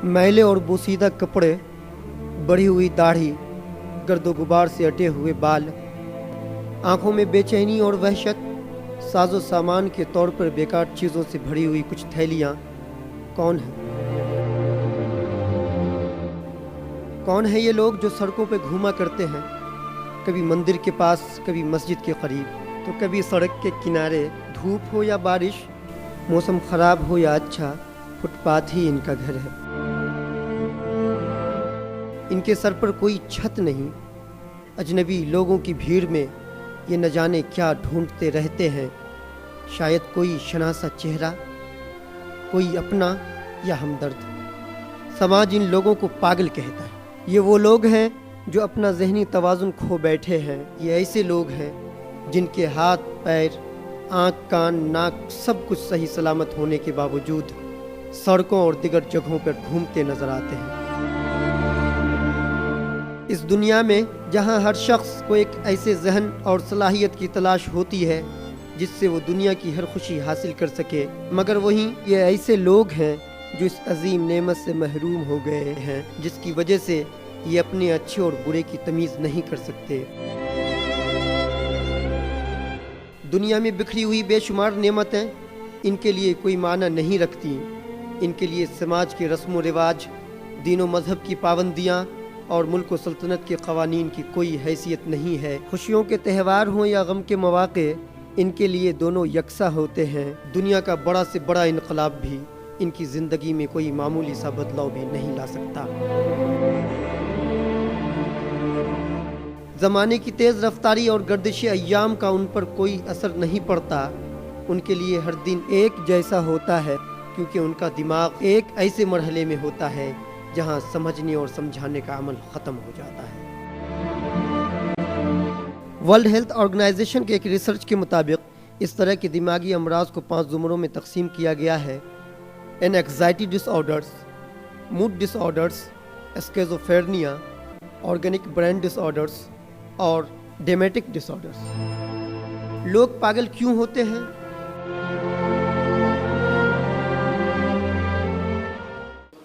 मैले और बोसीदा कपड़े, बढ़ी हुई दाढ़ी, गर्दो गुबार से अटे हुए बाल, आंखों में बेचैनी और वहशत, साजो सामान के तौर पर बेकार चीज़ों से भरी हुई कुछ थैलियाँ। कौन है? कौन है ये लोग जो सड़कों पर घूमा करते हैं, कभी मंदिर के पास, कभी मस्जिद के करीब, तो कभी सड़क के किनारे। धूप हो या बारिश, मौसम खराब हो या अच्छा, फुटपाथ ही इनका घर है। इनके सर पर कोई छत नहीं। अजनबी लोगों की भीड़ में ये न जाने क्या ढूंढते रहते हैं। शायद कोई शनासा चेहरा, कोई अपना या हमदर्द। समाज इन लोगों को पागल कहता है। ये वो लोग हैं जो अपना जहनी तवाज़ुन खो बैठे हैं। ये ऐसे लोग हैं जिनके हाथ, पैर, आँख, कान, नाक सब कुछ सही सलामत होने के बावजूद सड़कों और दिगर जगहों पर घूमते नजर आते हैं। इस दुनिया में जहां हर शख्स को एक ऐसे जहन और सलाहियत की तलाश होती है जिससे वो दुनिया की हर खुशी हासिल कर सके, मगर वहीं ये ऐसे लोग हैं जो इस अजीम नेमत से महरूम हो गए हैं, जिसकी वजह से ये अपने अच्छे और बुरे की तमीज़ नहीं कर सकते। दुनिया में बिखरी हुई बेशुमार नेमतें इनके लिए कोई माना नहीं रखती। इनके लिए समाज के रस्म व रिवाज, दीन व मजहब की पाबंदियाँ और मुल्क व सल्तनत के कवानीन की कोई हैसियत नहीं है। खुशियों के त्यौहार हों या गम के मौके, इनके लिए दोनों यकसा होते हैं। दुनिया का बड़ा से बड़ा इनकलाब भी इनकी ज़िंदगी में कोई मामूली सा बदलाव भी नहीं ला सकता। ज़माने की तेज़ रफ्तारी और गर्दिश अय्याम का उन पर कोई असर नहीं पड़ता। उनके लिए हर दिन एक जैसा होता है, क्योंकि उनका दिमाग एक ऐसे मरहले में होता है जहां समझने और समझाने का अमल ख़त्म हो जाता है। वर्ल्ड हेल्थ ऑर्गेनाइजेशन के एक रिसर्च के मुताबिक इस तरह के दिमागी अमराज को 5 ज़ुमरों में तकसीम किया गया है: anxiety disorders, mood disorders, schizophrenia, organic brain disorders और डेमेटिक डिसऑर्डर्स। लोग पागल क्यों होते हैं?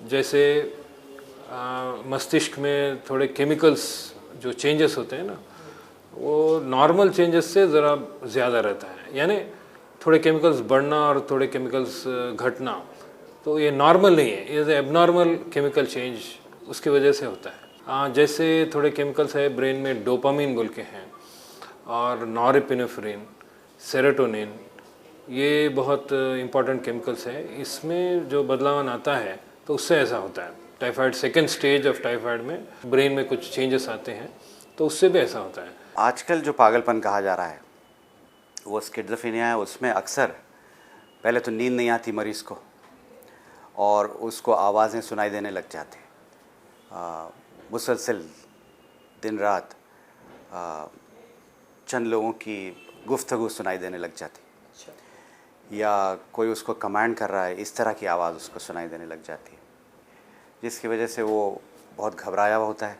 जैसे मस्तिष्क में थोड़े केमिकल्स जो चेंजेस होते हैं ना, वो नॉर्मल चेंजेस से ज़रा ज़्यादा रहता है। यानी थोड़े केमिकल्स बढ़ना और थोड़े केमिकल्स घटना, तो ये नॉर्मल नहीं है, ये एबनॉर्मल केमिकल चेंज उसकी वजह से होता है। जैसे थोड़े केमिकल्स है ब्रेन में, डोपामिन बोल के हैं, और नॉरएपिनेफ्रिन, सेरोटोनिन, ये बहुत इम्पॉर्टेंट केमिकल्स है। इसमें जो बदलाव आता है तो उससे ऐसा होता है। Typhoid, second stage of typhoid में ब्रेन में कुछ चेंजेस आते हैं, तो उससे भी ऐसा होता है। आजकल जो पागलपन कहा जा रहा है वो स्किज़ोफ्रेनिया है। उसमें अक्सर पहले तो नींद नहीं आती मरीज़ को, और उसको आवाज़ें सुनाई देने लग जाती, मुसलसल दिन रात चंद लोगों की गुफ्तगू सुनाई देने लग जाती, या कोई उसको कमांड कर रहा है, इस तरह की आवाज़ उसको सुनाई देने लग जाती है, जिसकी वजह से वो बहुत घबराया हुआ होता है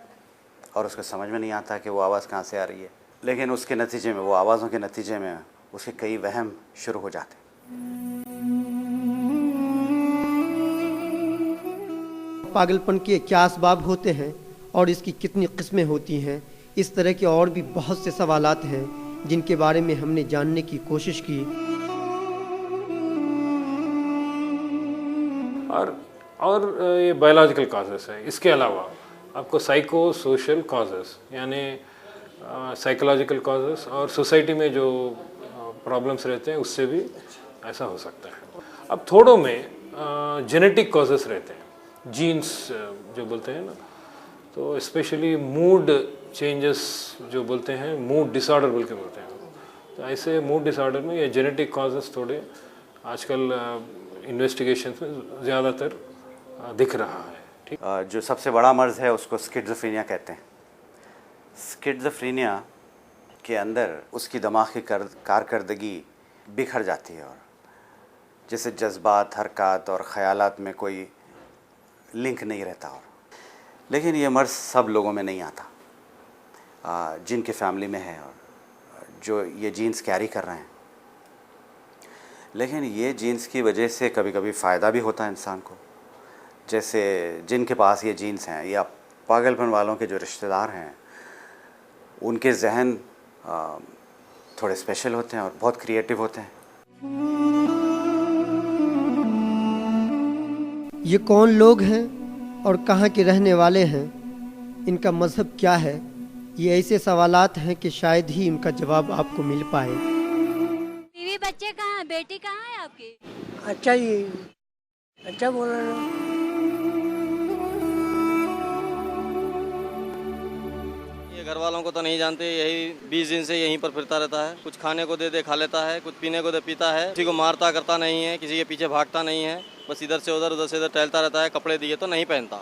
और उसको समझ में नहीं आता कि वो आवाज़ कहाँ से आ रही है। लेकिन उसके नतीजे में, वो आवाज़ों के नतीजे में उसके कई वहम शुरू हो जाते हैं। पागलपन के क्या असबाब होते हैं और इसकी कितनी किस्में होती हैं, इस तरह के और भी बहुत से सवालात हैं जिनके बारे में हमने जानने की कोशिश की। और ये बायोलॉजिकल कॉजेस है। इसके अलावा आपको साइको सोशल कॉजेस, यानी साइकोलॉजिकल कॉजेस, और सोसाइटी में जो प्रॉब्लम्स रहते हैं उससे भी ऐसा हो सकता है। अब थोड़ों में जेनेटिक कॉजेस रहते हैं, जीन्स जो बोलते हैं ना, तो स्पेशली मूड चेंजेस जो बोलते हैं, मूड डिसऑर्डर बोल के बोलते हैं, तो ऐसे मूड डिसऑर्डर में ये जेनेटिक कॉजेस थोड़े आजकल इन्वेस्टिगेशन में ज़्यादातर दिख रहा है। ठीक, जो सबसे बड़ा मर्ज़ है उसको स्किज़ोफ्रेनिया कहते हैं। स्किज़ोफ्रेनिया के अंदर उसकी दिमाग की कारकर्दगी बिखर जाती है, और जैसे जज्बात, हरकत और ख़यालात में कोई लिंक नहीं रहता। और लेकिन ये मर्ज़ सब लोगों में नहीं आता, जिनके फैमिली में है और जो ये जीन्स कैरी कर रहे हैं। लेकिन ये जीन्स की वजह से कभी कभी फ़ायदा भी होता है इंसान को, जैसे जिनके पास ये जीन्स हैं या पागलपन वालों के जो रिश्तेदार हैं, उनके जहन थोड़े स्पेशल होते हैं और बहुत क्रिएटिव होते हैं। ये कौन लोग हैं और कहाँ के रहने वाले हैं, इनका मज़हब क्या है, ये ऐसे सवालात हैं कि शायद ही इनका जवाब आपको मिल पाए। बीवी बच्चे कहाँ हैं, बेटी कहाँ है आपकी? अच्छा जी, अच्छा बोल रहे हो। ये घर वालों को तो नहीं जानते, यही 20 दिन से यहीं पर फिरता रहता है। कुछ खाने को दे दे खा लेता है, कुछ पीने को दे पीता है, किसी को मारता करता नहीं है, किसी के पीछे भागता नहीं है, बस इधर से उधर टहलता रहता है। कपड़े दिए तो नहीं पहनता,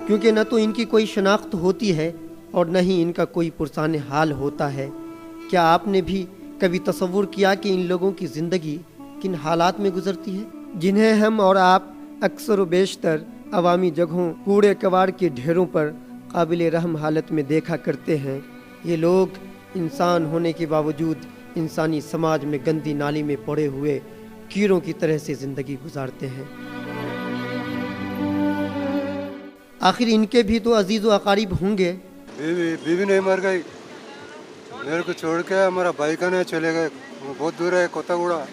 क्योंकि न तो इनकी कोई शनाख्त होती है और न ही इनका कोई पुरसान हाल होता है। क्या आपने भी कभी तसव्वुर किया कि इन लोगों की ज़िंदगी किन हालात में गुजरती है, जिन्हें हम और आप अक्सर व बेशतर अवामी जगहों, कूड़े कबाड़ के ढेरों पर काबिल रहम हालत में देखा करते हैं। ये लोग इंसान होने के बावजूद इंसानी समाज में गंदी नाली में पड़े हुए कीड़ों की तरह से ज़िंदगी गुजारते हैं। आखिर इनके भी तो अजीज़ व अकारीब होंगे। बीवी नहीं मर गई, मेरे को छोड़ के हमारा भाई का नहीं चले गए, वो बहुत दूर है, कोतागुड़ा।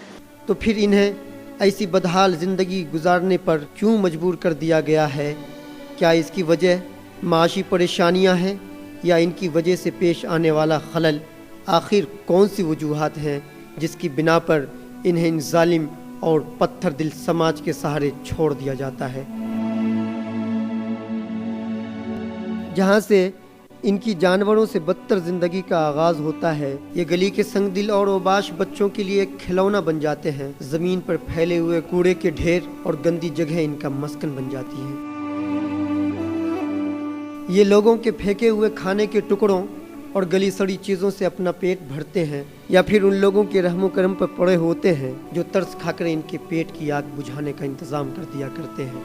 तो फिर इन्हें ऐसी बदहाल ज़िंदगी गुजारने पर क्यों मजबूर कर दिया गया है? क्या इसकी वजह माशी परेशानियां हैं या इनकी वजह से पेश आने वाला खलल? आखिर कौन सी वजूहात हैं जिसकी बिना पर इन्हें इन जालिम और पत्थर दिल समाज के सहारे छोड़ दिया जाता है, जहाँ से इनकी जानवरों से बदतर जिंदगी का आगाज होता है? ये गली के संगदिल और ओबाश बच्चों के लिए एक खिलौना बन जाते हैं। जमीन पर फैले हुए कूड़े के ढेर और गंदी जगह इनका मस्कन बन जाती है। ये लोगों के फेंके हुए खाने के टुकड़ों और गली सड़ी चीज़ों से अपना पेट भरते हैं, या फिर उन लोगों के रहमो करम पर पड़े होते हैं जो तरस खाकर इनके पेट की आग बुझाने का इंतजाम कर दिया करते हैं।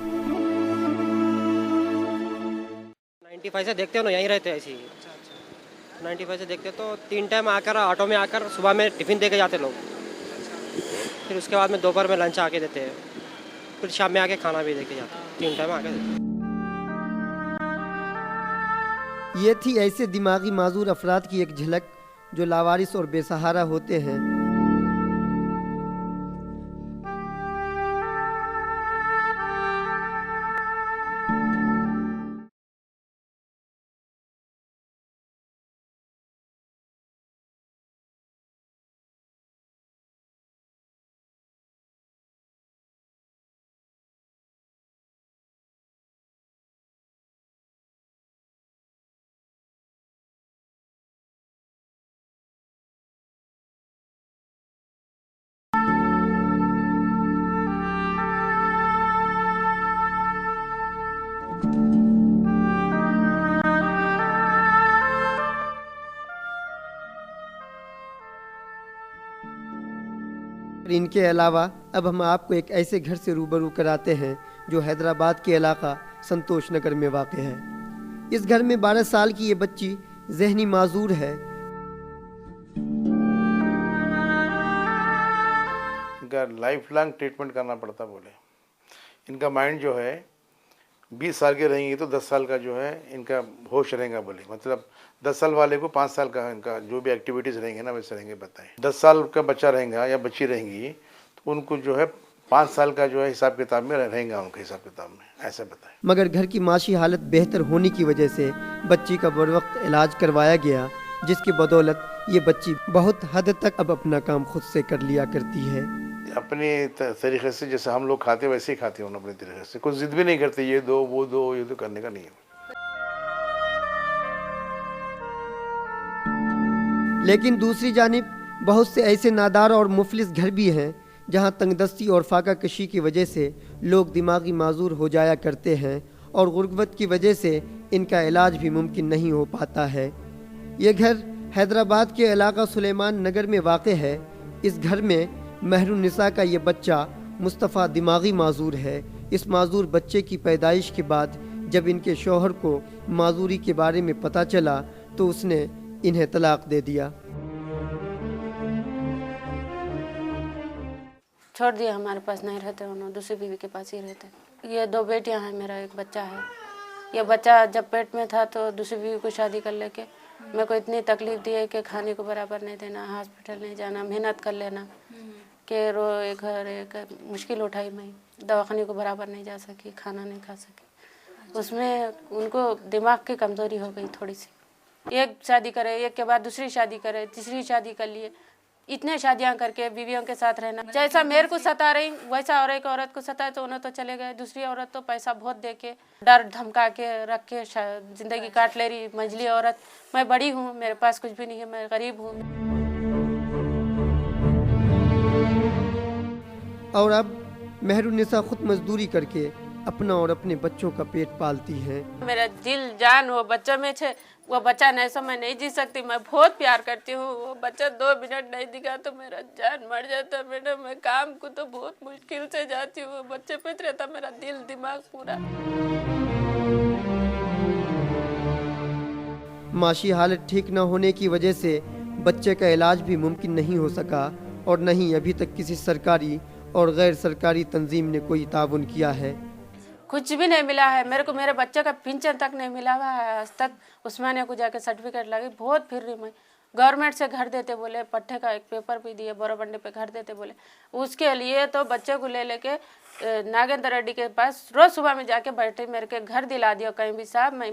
95 से देखते हो ना, यहीं रहते हैं ऐसे ही। 95 से देखते तो 3 टाइम आकर ऑटो में आकर सुबह में टिफ़िन दे के जाते लोग, फिर उसके बाद में दोपहर में लंच आके देते हैं, फिर शाम में आके खाना भी दे के जाते हैं। 3 टाइम आके देते हैं। ये थी ऐसे दिमागी माजूर अफराद की एक झलक जो लावारिस और बेसहारा होते हैं। इनके अलावा अब हम आपको एक ऐसे घर से रूबरू कराते हैं जो हैदराबाद के इलाका संतोष नगर में वाक़ है। इस घर में 12 साल की ये बच्ची जहनी माजूर है। इनका लाइफ लॉन्ग ट्रीटमेंट करना पड़ता बोले। इनका माइंड जो है 20 साल के रहेंगे तो 10 साल का जो है इनका होश रहेगा बोले। मतलब 10 साल वाले को 5 साल का इनका जो भी एक्टिविटीज़ रहेंगे ना वैसे रहेंगे बताएं। 10 साल का बच्चा रहेगा या बच्ची रहेंगी तो उनको जो है 5 साल का जो है हिसाब किताब में रहेगा, उनके हिसाब किताब में, ऐसा बताएं। मगर घर की माशी हालत बेहतर होने की वजह से बच्ची का बर वक्त इलाज करवाया गया, जिसकी बदौलत ये बच्ची बहुत हद तक अब अपना काम खुद से कर लिया करती है। अपने तरीके से जैसे हम लोग खाते वैसे ही खाते हैं अपने तरीके से। कुछ जिद भी नहीं करते ये दो वो दो, ये तो करने का नहीं है। लेकिन दूसरी जानिब बहुत से ऐसे नादार और मुफलिस घर भी हैं जहां तंगदस्ती और फाका कशी की वजह से लोग दिमागी माजूर हो जाया करते हैं और गुर्बत की वजह से इनका इलाज भी मुमकिन नहीं हो पाता है। ये घर हैदराबाद के इलाका सुलेमान नगर में वाक़ है। इस घर में महरुनिसा का ये बच्चा मुस्तफ़ा दिमागी माजूर है। इस माजूर बच्चे की पैदाइश के बाद जब इनके शौहर को माजूरी के बारे में पता चला तो उसने इन्हें तलाक दे दिया। छोड़ दिया, हमारे पास नहीं रहते, उन्होंने दूसरी बीवी के पास ही रहते। ये 2 बेटियां हैं, मेरा एक बच्चा है। ये बच्चा जब पेट में था तो दूसरी बीवी को शादी कर लेके मेरे को इतनी तकलीफ दी है कि खाने को बराबर नहीं देना, हॉस्पिटल नहीं जाना, मेहनत कर लेना कि रो एक घर एक मुश्किल उठाई, मैं दवाखाने को बराबर नहीं जा सकी, खाना नहीं खा सकी। उसमें उनको दिमाग की कमज़ोरी हो गई थोड़ी सी। एक शादी करे, एक के बाद दूसरी शादी करे, तीसरी शादी कर लिए, इतने शादियां करके बीवियों के साथ रहना। जैसा मेरे को सता रही वैसा और एक औरत को सताए तो उन्हें तो चले गए। दूसरी औरत तो पैसा बहुत दे के डर धमका के रख के जिंदगी काट ले रही। मंझली औरत, मैं बड़ी हूँ, मेरे पास कुछ भी नहीं है, मैं गरीब हूँ। और अब मेहरुन्निसा खुद मजदूरी करके अपना और अपने बच्चों का पेट पालती हैं। मेरा दिल जान वो बच्चों में छे, वो बच्चा नहीं सो मैं नहीं जी सकती। मैं बहुत प्यार करती हूँ। वो बच्चा 2 मिनट नहीं दिखा तो मेरा जान मर जाता। मैडम मैं काम को तो बहुत मुश्किल से जाती हूँ, बच्चे पे रहता मेरा दिल दिमाग पूरा। माशी हालत ठीक न होने की वजह से बच्चे का इलाज भी मुमकिन नहीं हो सका और न ही अभी तक किसी सरकारी और गैर सरकारी तंजीम ने कोई ताउन किया है। कुछ भी नहीं मिला है मेरे को, मेरे बच्चे का पेंशन तक नहीं मिला हुआ है आज तक। उस्मानिया को जाके सर्टिफिकेट लगी, बहुत फिर रही मैं। गवर्नमेंट से घर देते बोले, पट्टे का एक पेपर भी दिए, बोराबंडे पे घर देते बोले। उसके लिए तो बच्चे को ले लेके नागेंद्र रेड्डी के पास रोज सुबह में जाके बैठे, मेरे के घर दिला दिया कहीं भी, साहब मैं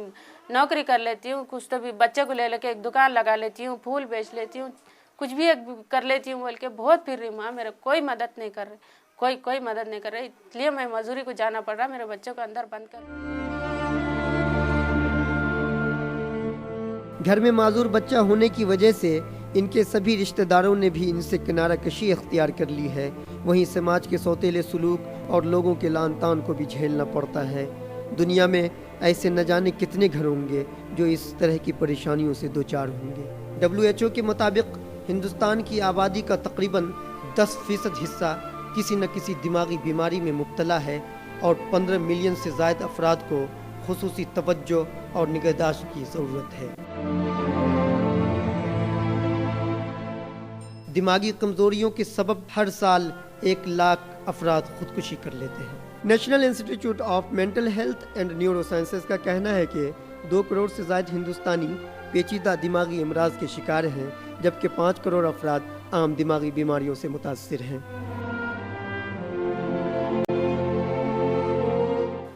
नौकरी कर लेती हूँ, कुछ तो भी बच्चे को ले लेके एक दुकान लगा लेती हूँ, फूल बेच लेती हूँ, कुछ भी एक कर लेती हूँ बोल के बहुत फिर रही माँ। मेरे कोई मदद नहीं कर रही, कोई मदद नहीं कर रही, इसलिए मैं मजदूरी को जाना पड़ रहा मेरे बच्चों को अंदर बंद कर। घर में माजूर बच्चा होने की वजह से इनके सभी रिश्तेदारों ने भी इनसे किनारा कशी इख्तियार कर ली है। वहीं समाज के सौतेले सलूक और लोगों के लान तान को भी झेलना पड़ता है। दुनिया में ऐसे न जाने कितने घर होंगे जो इस तरह की परेशानियों से दो चार होंगे। WHO के मुताबिक हिंदुस्तान की आबादी का तकरीबन 10% हिस्सा किसी न किसी दिमागी बीमारी में मुब्तला है और 15 मिलियन से ज़ायद अफराद को खुसूसी तवज्जो और निगहदाश्त की ज़रूरत है। दिमागी कमज़ोरियों के सबब हर साल 1 लाख अफराद खुदकुशी कर लेते हैं। National institute of mental health and neuro sciences का कहना है कि 2 करोड़ से ज़ायद हिंदुस्तानी पेचीदा दिमागी अमराज के शिकार हैं, जबकि 5 करोड़ अफराद आम दिमागी बीमारियों से मुतासिर हैं।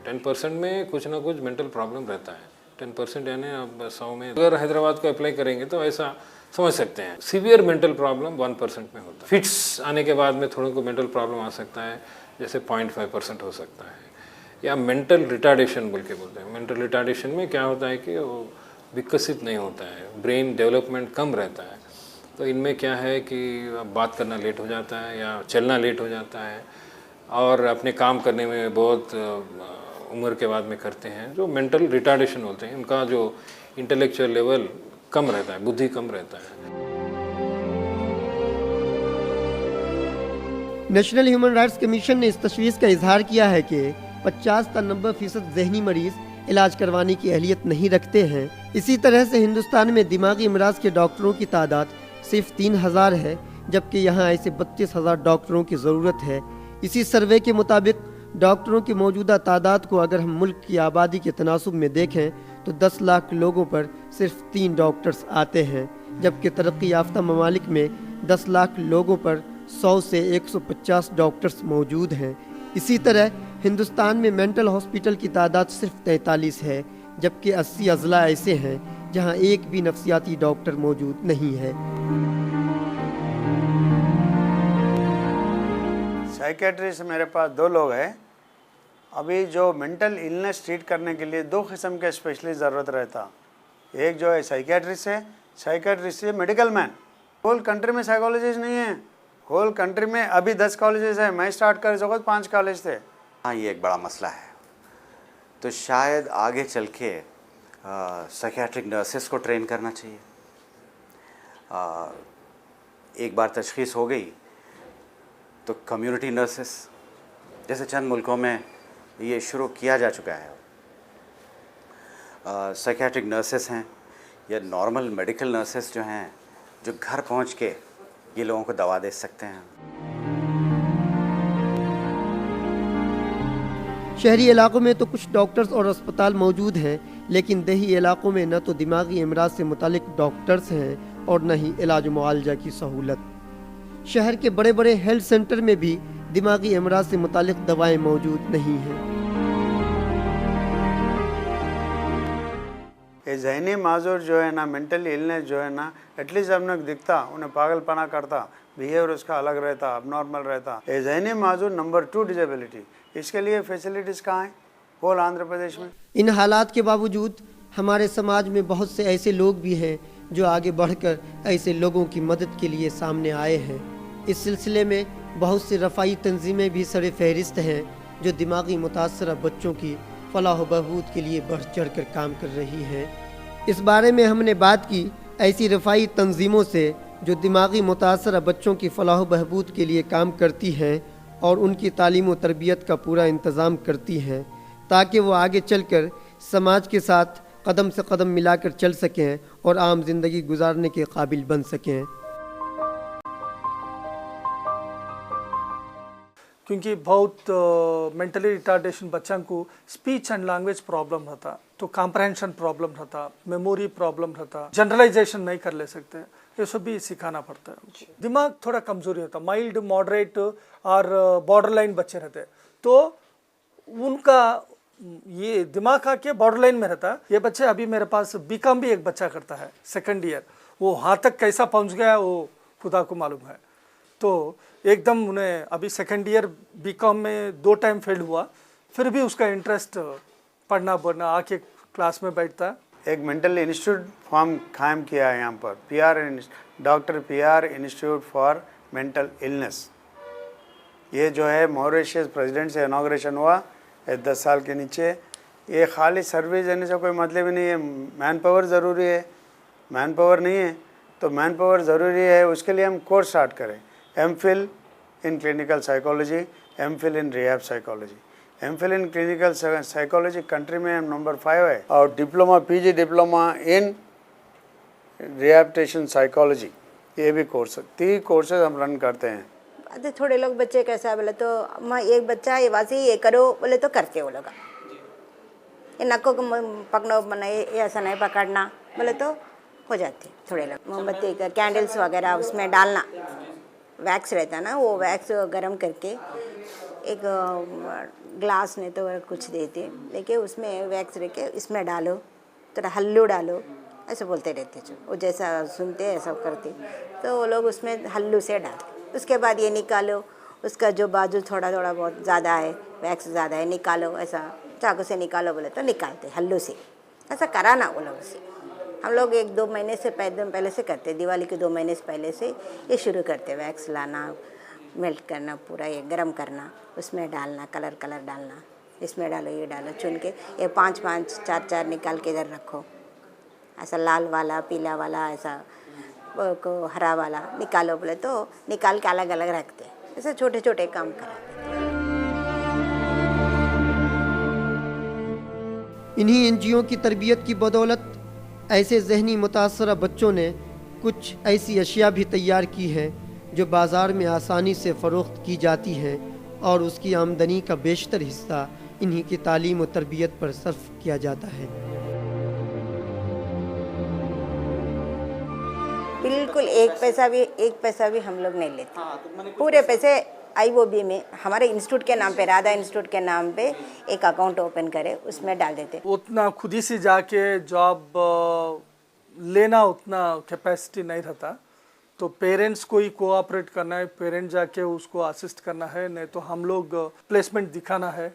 10% में कुछ ना कुछ मेंटल प्रॉब्लम रहता है। 10% यानी अब 100 में अगर हैदराबाद को अप्लाई करेंगे तो ऐसा समझ सकते हैं। सीवियर मेंटल प्रॉब्लम 1% में होता है। फिट्स आने के बाद में थोड़े को मेंटल प्रॉब्लम आ सकता है, जैसे 0.5% हो सकता है। या मेंटल रिटार्डेशन बोल के बोलते हैं। मेंटल रिटार्डेशन में क्या होता है कि वो विकसित नहीं होता है, ब्रेन डेवलपमेंट कम रहता है। तो इनमें क्या है कि बात करना लेट हो जाता है या चलना लेट हो जाता है और अपने काम करने में बहुत उम्र के बाद में करते हैं। जो मेंटल रिटार्डेशन होते हैं उनका जो इंटेलेक्चुअल लेवल कम रहता है, बुद्धि कम रहता है। नेशनल ह्यूमन राइट्स कमीशन ने इस तशवीश का इजहार किया है कि 50 से 90% जहनी मरीज इलाज करवाने की अहलियत नहीं रखते हैं। इसी तरह से हिंदुस्तान में दिमागी अमराज के डॉक्टरों की तादाद सिर्फ 3000 है, जबकि यहाँ ऐसे 32,000 डॉक्टरों की ज़रूरत है। इसी सर्वे के मुताबिक डॉक्टरों की मौजूदा तादाद को अगर हम मुल्क की आबादी के तनासुब में देखें तो 10 लाख लोगों पर सिर्फ 3 डॉक्टर्स आते हैं, जबकि तरक्की याफ्ता ममालिक में 10 लाख लोगों पर 100 से 150 डॉक्टर्स मौजूद हैं। इसी तरह हिंदुस्तान में मेंटल हॉस्पिटल की तादाद सिर्फ 43 है, जबकि 80 अजला ऐसे हैं जहां एक भी नफ्सियाती डॉक्टर मौजूद नहीं है। साइकेट्रिस्ट मेरे पास 2 लोग हैं। अभी जो मेंटल इलनेस ट्रीट करने के लिए 2 किस्म के स्पेशलिस्ट ज़रूरत रहता। एक जो है साइकेट्रिस्ट है, साइकेट्रिस्ट है मेडिकल मैन। होल कंट्री में साइकोलॉजिस्ट नहीं है। होल कंट्री में अभी 10 कॉलेजेस है, मैं स्टार्ट कर सको 5 कॉलेज थे। हाँ, ये एक बड़ा मसला है। तो शायद आगे चल के साइकियाट्रिक नर्सेस को ट्रेन करना चाहिए। एक बार तशख़ीस हो गई तो कम्युनिटी नर्सेस, जैसे चंद मुल्कों में ये शुरू किया जा चुका है। साइकियाट्रिक नर्सेस हैं या नॉर्मल मेडिकल नर्सेस जो हैं, जो घर पहुंच के ये लोगों को दवा दे सकते हैं। शहरी इलाकों में तो कुछ डॉक्टर्स और अस्पताल मौजूद हैं, लेकिन देही इलाकों में न तो दिमागी अमराज से मुतालिक डॉक्टर्स हैं और न ही इलाज मुआलजा की सहूलत। शहर के बड़े बड़े हेल्थ सेंटर में भी दिमागी अमराज से मुतालिक दवाएं मौजूद नहीं हैं। ये जहनी माजूर जो है ना, मेंटल इलनेस जो है ना, एटलीस्ट हमने दिखता उन्हें पागलपना करता, बिहेवियर उसका अलग रहता, अबनॉर्मल रहता। ये जहनी माजूर नंबर 2 डिजेबिलिटी, इसके लिए फैसिलिटीज़ कहाँ हैं होल आंध्र प्रदेश में? इन हालात के बावजूद हमारे समाज में बहुत से ऐसे लोग भी हैं जो आगे बढ़कर ऐसे लोगों की मदद के लिए सामने आए हैं। इस सिलसिले में बहुत सी रफ़ाई तंजीमें भी सरे फहरिस्त हैं जो दिमागी मुतासरा बच्चों की फलाह व बहबूद के लिए बढ़ चढ़ कर काम कर रही हैं। इस बारे में हमने बात की ऐसी रफ़ाई तंजीमों से जो दिमागी मुतासरा बच्चों की फलाह व बहबूद के लिए काम करती हैं और उनकी तालीम व तरबियत का पूरा इंतज़ाम करती हैं, ताकि वो आगे चलकर समाज के साथ कदम से कदम मिलाकर चल सकें और आम जिंदगी गुजारने के काबिल बन सकें। क्योंकि बहुत मेंटली रिटार्डेशन बच्चों को स्पीच एंड लैंग्वेज प्रॉब्लम रहता, तो कॉम्प्रहेंशन प्रॉब्लम रहता, मेमोरी प्रॉब्लम रहता, जनरलाइजेशन नहीं कर ले सकते, ये सब भी सिखाना पड़ता है। दिमाग थोड़ा कमजोरी होता, माइल्ड मॉडरेट और बॉर्डर लाइन बच्चे रहते, तो उनका ये दिमाग आके बॉर्डर लाइन में रहता। ये बच्चे अभी मेरे पास बीकॉम भी एक बच्चा करता है 2nd ईयर, वो वहाँ तक कैसा पहुँच गया वो खुदा को मालूम है। तो एकदम उन्हें अभी 2nd ईयर बीकॉम में 2 टाइम फेल हुआ, फिर भी उसका इंटरेस्ट पढ़ना बढ़ना, आके क्लास में बैठता है। एक मेंटल इंस्टीट्यूट फॉर्म कायम किया है यहाँ पर, doctor PR institute for mental illness. ये जो है मॉरिशस प्रेसिडेंट से इनाग्रेशन हुआ 10 साल के नीचे। ये खाली सर्विस देने से कोई मतलब ही नहीं है, मैन पावर ज़रूरी है। मैन पावर नहीं है तो मैन पावर ज़रूरी है, उसके लिए हम कोर्स स्टार्ट करें। MPhil in clinical psychology, MPhil in rehab psychology, MPhil in clinical psychology country में हम नंबर 5 है, और diploma PG diploma in rehabilitation psychology, ये भी कोर्स 3 कोर्सेज हम रन करते हैं। थोड़े लोग बच्चे कैसा बोले तो माँ एक बच्चा ये वासी ये करो बोले तो करते वो लोग, ये नक्को को पकड़ो बनाए ऐसा नहीं पकड़ना बोले तो हो जाते। थोड़े लोग मोमबत्ती का कैंडल्स वगैरह उसमें डालना, वैक्स रहता ना, वो वैक्स गरम करके एक ग्लास ने तो कुछ देते, लेके उसमें वैक्स रख के इसमें डालो, थोड़ा हल्लू डालो, ऐसे बोलते रहते जो वो जैसा सुनते ऐसा करते, तो वो लोग उसमें हल्लू से डालते। उसके बाद ये निकालो, उसका जो बाजू थोड़ा थोड़ा बहुत ज़्यादा है, वैक्स ज़्यादा है, निकालो, ऐसा चाकू से निकालो बोले तो निकालते हल्लू से, ऐसा कराना वो लोग से। हम लोग 1-2 महीने से पहले से करते, दिवाली के 2 महीने से पहले से ये शुरू करते। वैक्स लाना, मेल्ट करना, पूरा ये गरम करना, उसमें डालना, कलर डालना, इसमें डालो, ये डालो, चुन के ये 5-5 4-4 निकाल के इधर रखो, ऐसा लाल वाला, पीला वाला, ऐसा को हरा वाला निकालो बोले तो निकाल के अलग अलग रखते। ऐसे छोटे छोटे काम कराते। इन्हीं NGO की तरबियत की बदौलत ऐसे जहनी मुतासरा बच्चों ने कुछ ऐसी अशिया भी तैयार की हैं जो बाज़ार में आसानी से फ़रोख्त की जाती हैं और उसकी आमदनी का बेशतर हिस्सा इन्हीं की तालीम और तरबियत पर सर्फ किया जाता है। बिल्कुल एक पैसा भी हम लोग नहीं लेते, पूरे पैसे IOB में हमारे इंस्टीट्यूट के नाम पे, राधा इंस्टीट्यूट के नाम पे एक अकाउंट ओपन करे, उसमें डाल देते। उतना खुद ही से जाके जॉब लेना उतना कैपेसिटी नहीं रहता, तो पेरेंट्स को ही कोऑपरेट करना है, पेरेंट जाके उसको असिस्ट करना है, नहीं तो हम लोग प्लेसमेंट दिखाना है।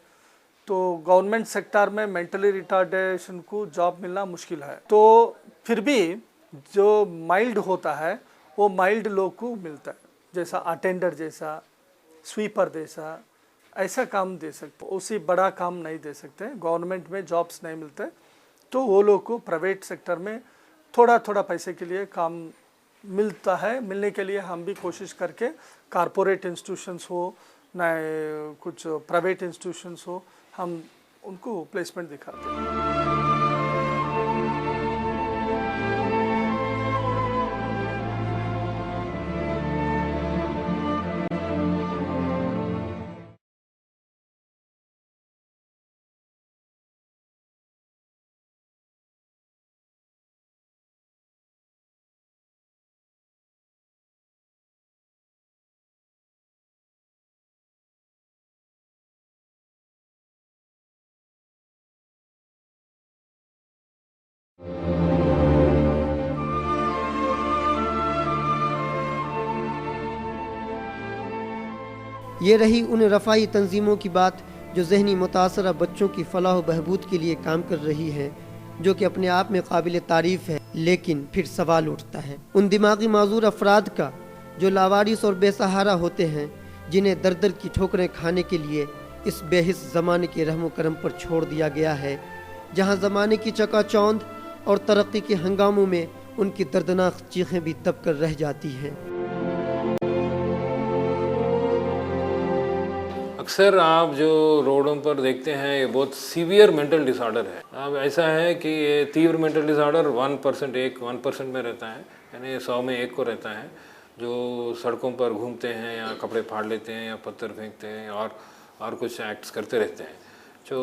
तो गवर्नमेंट सेक्टर में मेंटली रिटार्डेशन को जॉब मिलना मुश्किल है, तो फिर भी जो माइल्ड होता है वो माइल्ड लोग को मिलता है, जैसा अटेंडर जैसा, स्वीपर जैसा, ऐसा काम दे सकते। उसी बड़ा काम नहीं दे सकते, गवर्नमेंट में जॉब्स नहीं मिलते, तो वो लोग को प्राइवेट सेक्टर में थोड़ा थोड़ा पैसे के लिए काम मिलता है। मिलने के लिए हम भी कोशिश करके कारपोरेट इंस्टीट्यूशंस हो ना कुछ प्राइवेट इंस्टीट्यूशंस हो, हम उनको प्लेसमेंट दिखाते हैं। ये रही उन रफ़ाई तंजीमों की बात जो जहनी मुतासरा बच्चों की फलाह बहबूद के लिए काम कर रही है, जो कि अपने आप में काबिल तारीफ़ है। लेकिन फिर सवाल उठता है उन दिमागी माजूर अफराद का जो लावारिस और बेसहारा होते हैं, जिन्हें दर दर की ठोकरें खाने के लिए इस बेहिस ज़माने के रहमो करम पर छोड़ दिया गया है, जहाँ ज़माने की चकाचौंध और तरक्की के हंगामों में उनकी दर्दनाक चीखें भी दब कर रह जाती हैं। अक्सर आप जो रोडों पर देखते हैं ये बहुत सीवियर मेंटल डिसऑर्डर है। अब ऐसा है कि ये तीव्र मेंटल डिसऑर्डर 1% में रहता है, यानी 100 में 1 को रहता है, जो सड़कों पर घूमते हैं या कपड़े फाड़ लेते हैं या पत्थर फेंकते हैं और कुछ एक्ट्स करते रहते हैं। जो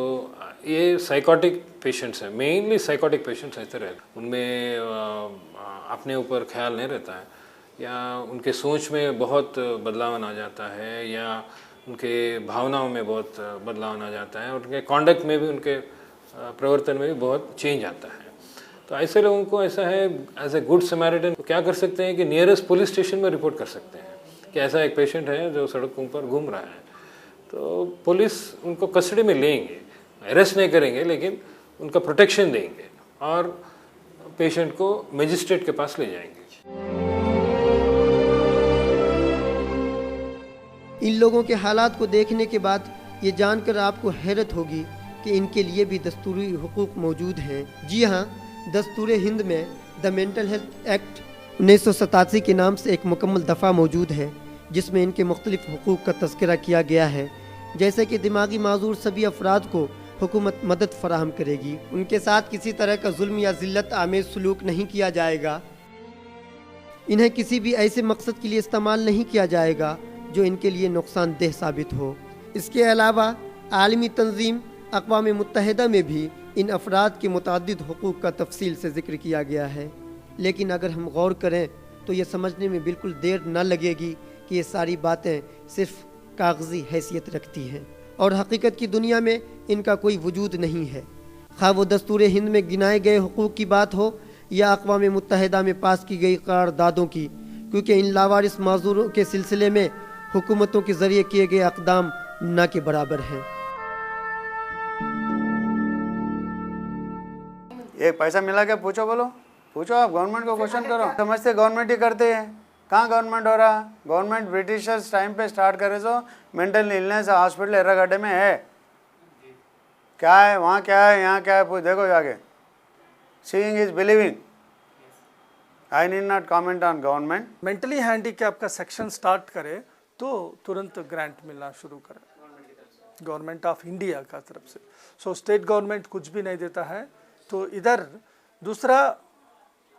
ये साइकोटिक पेशेंट्स हैं, मेनली साइकोटिक पेशेंट्स ऐसे रहते हैं। उनमें अपने ऊपर ख्याल नहीं रहता है, या उनके सोच में बहुत बदलाव आ जाता है, या उनके भावनाओं में बहुत बदलाव आ जाता है, और उनके कॉन्डक्ट में भी, उनके प्रवर्तन में भी बहुत चेंज आता है। तो ऐसे लोगों को ऐसा है, एज ए गुड समैरिटन क्या कर सकते हैं कि नियरेस्ट पुलिस स्टेशन में रिपोर्ट कर सकते हैं कि ऐसा एक पेशेंट है जो सड़कों पर घूम रहा है। तो पुलिस उनको कस्टडी में लेंगे, अरेस्ट नहीं करेंगे, लेकिन उनका प्रोटेक्शन देंगे और पेशेंट को मजिस्ट्रेट के पास ले जाएंगे। इन लोगों के हालात को देखने के बाद ये जानकर आपको हैरत होगी कि इनके लिए भी दस्तूरी हुकूक मौजूद हैं। जी हाँ, दस्तूर हिंद में द मेंटल हेल्थ एक्ट 1987 के नाम से एक मुकम्मल दफ़ा मौजूद है, जिसमें इनके मुख्तलिफ हुकूक का तज़किरा किया गया है, जैसे कि दिमागी माजूर सभी अफराद को हुकूमत मदद फराहम करेगी, उनके साथ किसी तरह का जुल्म या ज़िल्लत आमेज़ सलूक नहीं किया जाएगा, इन्हें किसी भी ऐसे मकसद के लिए इस्तेमाल नहीं किया जाएगा जो इनके लिए नुकसानदेह साबित हो। इसके अलावा आलमी तंजीम अक़वाम मुत्तहिदा में भी इन अफराद के मुतअद्दिद हुकूक का तफसील से ज़िक्र किया गया है। लेकिन अगर हम गौर करें तो ये समझने में बिल्कुल देर न लगेगी कि ये सारी बातें सिर्फ कागज़ी हैसियत रखती हैं और हकीकत की दुनिया में इनका कोई वजूद नहीं है। खा वो दस्तूर हिंद में गिनाए गए हुकूक की बात हो या अक़वाम मुत्तहिदा में पास की गई करारदादों की, क्योंकि इन लावारिस माजूरों के सिलसिले में हुकूमतों के ज़रिए किए गए अक़दाम न के बराबर हैं। एक पैसा मिला क्या पूछो, बोलो पूछो, आप गवर्नमेंट को क्वेश्चन करो। समझते गवर्नमेंट ही करते हैं, कहाँ गवर्नमेंट हो रहा? गवर्नमेंट ब्रिटिशर्स टाइम पे स्टार्ट करे तो मेंटल इलनेस हॉस्पिटल एर्रागड्डे में है, क्या है वहाँ, क्या है यहाँ, क्या है पूछ देखो जाके। Seeing is believing. I need not comment on government. Mentally handicap का सेक्शन स्टार्ट करे तो तुरंत ग्रांट मिलना शुरू करे गवर्नमेंट ऑफ इंडिया का तरफ से। सो स्टेट गवर्नमेंट कुछ भी नहीं देता है, तो इधर दूसरा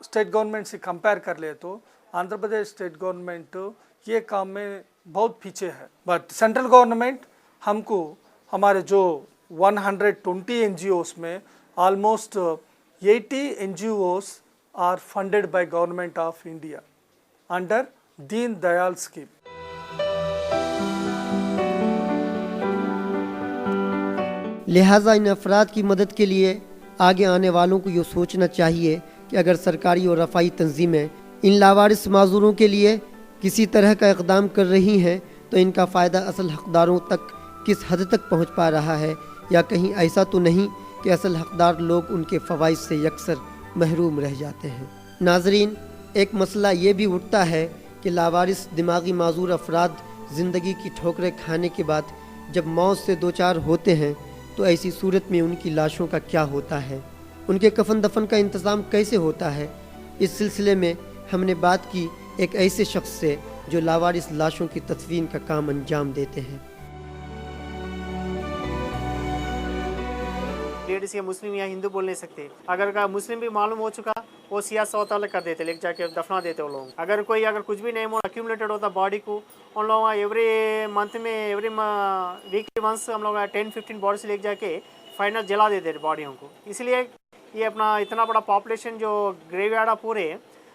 स्टेट गवर्नमेंट से कंपेयर कर ले तो आंध्र प्रदेश स्टेट गवर्नमेंट ये काम में बहुत पीछे है। बट सेंट्रल गवर्नमेंट हमको हमारे जो 120 NGOs में almost 80 NGOs are funded by government of India under Deen Dayal scheme. लिहाजा इन अफराद की मदद के लिए आगे आने वालों को ये सोचना चाहिए कि अगर सरकारी और रफ़ाई तंजीमें इन लावारिस माजूरों के लिए किसी तरह का इक़दाम कर रही हैं तो इनका फ़ायदा असल हक़दारों तक किस हद तक पहुँच पा रहा है, या कहीं ऐसा तो नहीं कि असल हक़दार लोग उनके फ़वाइद से यकसर महरूम रह जाते हैं। नाज़रीन, एक मसला ये भी उठता है कि लावारिस दिमागी माजूर अफराद ज़िंदगी की ठोकरें खाने के बाद जब मौत से दो चार होते हैं तो ऐसी सूरत में उनकी लाशों का क्या होता है, उनके कफन दफन का इंतज़ाम कैसे होता है। इस सिलसिले में हमने बात की एक ऐसे शख्स से जो लावारिस लाशों की तदफीन का काम अंजाम देते हैं। लेडीज या मुस्लिम या हिंदू बोल नहीं सकते। अगर का मुस्लिम भी मालूम हो चुका वो सियासत कर देते, लेके जाके दफना देते वो लोग। अगर कुछ भी नहीं अक्यूमुलेटेड होता बॉडी को, उन लोग एवरी मंथ में एवरी वीकली वंस हम लोग 10-15 बॉडी से लेके जाके फाइनल जला देते बॉडियों को। इसलिए ये अपना इतना बड़ा पॉपुलेशन जो ग्रेवयार्ड पूरे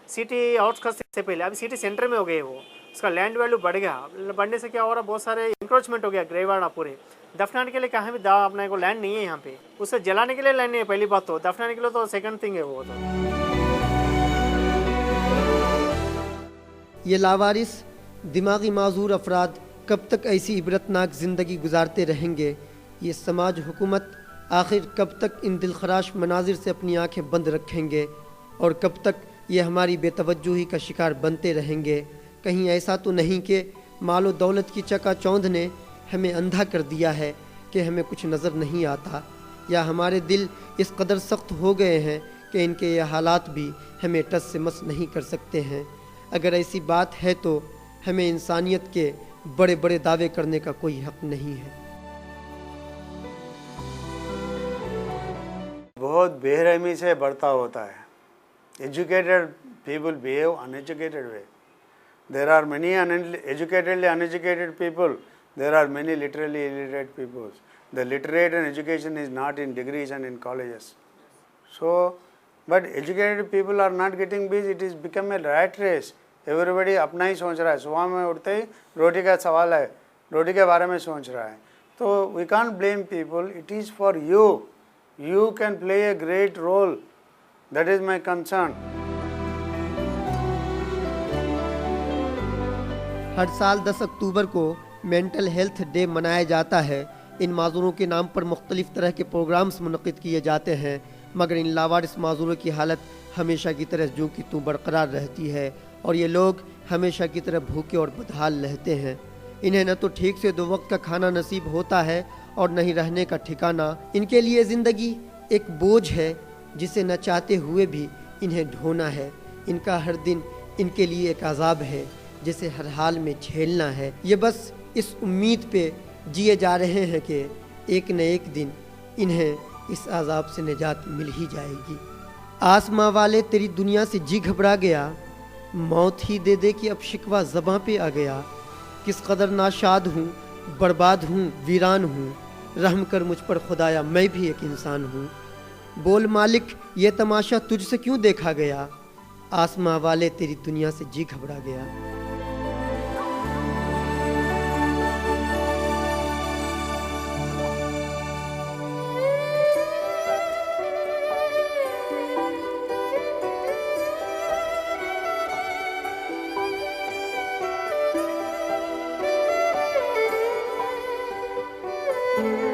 सिटी आउटस्कर्ट्स से पहले अभी सिटी सेंटर में हो गए, वो उसका लैंड वैल्यू बढ़ गया। बढ़ने से क्या हो रहा है, बहुत सारे इंक्रोचमेंट हो गया ग्रेवयार्ड पूरे। दफनाने के लिए कहीं भी अपने को लैंड नहीं है यहाँ पे, उसे जलाने के लिए लैंड नहीं है पहली बात, तो दफनाने के लिए तो सेकंड थिंग है वो। तो ये लावारिस दिमागी माजूर अफराद कब तक ऐसी इबरतनाक ज़िंदगी गुजारते रहेंगे? ये समाज हुकूमत आखिर कब तक इन दिलखराश मनाजिर से अपनी आंखें बंद रखेंगे? और कब तक ये हमारी बेतवज्जुही का शिकार बनते रहेंगे? कहीं ऐसा तो नहीं कि मालो दौलत की चकाचौंध ने हमें अंधा कर दिया है कि हमें कुछ नज़र नहीं आता, या हमारे दिल इस कदर सख्त हो गए हैं कि इनके ये हालात भी हमें टस से मस नहीं कर सकते हैं? अगर ऐसी बात है तो हमें इंसानियत के बड़े बड़े दावे करने का कोई हक नहीं है। बहुत बेरहमी से बढ़ता होता है। Educated people behave uneducated way. There are many educatedly uneducated people, there are many literally illiterate people. The literate and education is not in degrees and in colleges. So, but educated people are not getting busy. It is become a rat race. Everybody अपना ही सोच रहा है। सुबह में उठते ही रोटी का सवाल है, रोटी के बारे में सोच रहा है। तो we can't blame people. It is for you. You can play a great role. That is my concern. हर साल 10 अक्टूबर को मेंटल हेल्थ डे मनाया जाता है। इन माजूरों के नाम पर मुख्तलिफ तरह के प्रोग्राम्स मुनक़िद किए जाते हैं, मगर इन लावारिस माजूरों की हालत हमेशा की तरह जूं की तूं बरकरार रहती है और ये लोग हमेशा की तरह भूखे और बदहाल रहते हैं। इन्हें न तो ठीक से 2 वक्त का खाना नसीब होता है और न ही रहने का ठिकाना। इनके लिए ज़िंदगी एक बोझ है जिसे न चाहते हुए भी इन्हें ढोना है। इनका हर दिन इनके लिए एक अज़ाब है जिसे हर हाल में झेलना है। ये बस इस उम्मीद पे जिए जा रहे हैं कि एक न एक दिन इन्हें इस अज़ाब से निजात मिल ही जाएगी। आसमां वाले तेरी दुनिया से जी घबरा गया, मौत ही दे दे कि अब शिकवा ज़बां पे आ गया। किस कदर नाशाद हूँ, बर्बाद हूँ, वीरान हूँ, रहम कर मुझ पर खुदाया, मैं भी एक इंसान हूँ। बोल मालिक ये तमाशा तुझसे क्यों देखा गया, आसमां वाले तेरी दुनिया से जी घबरा गया। Thank you.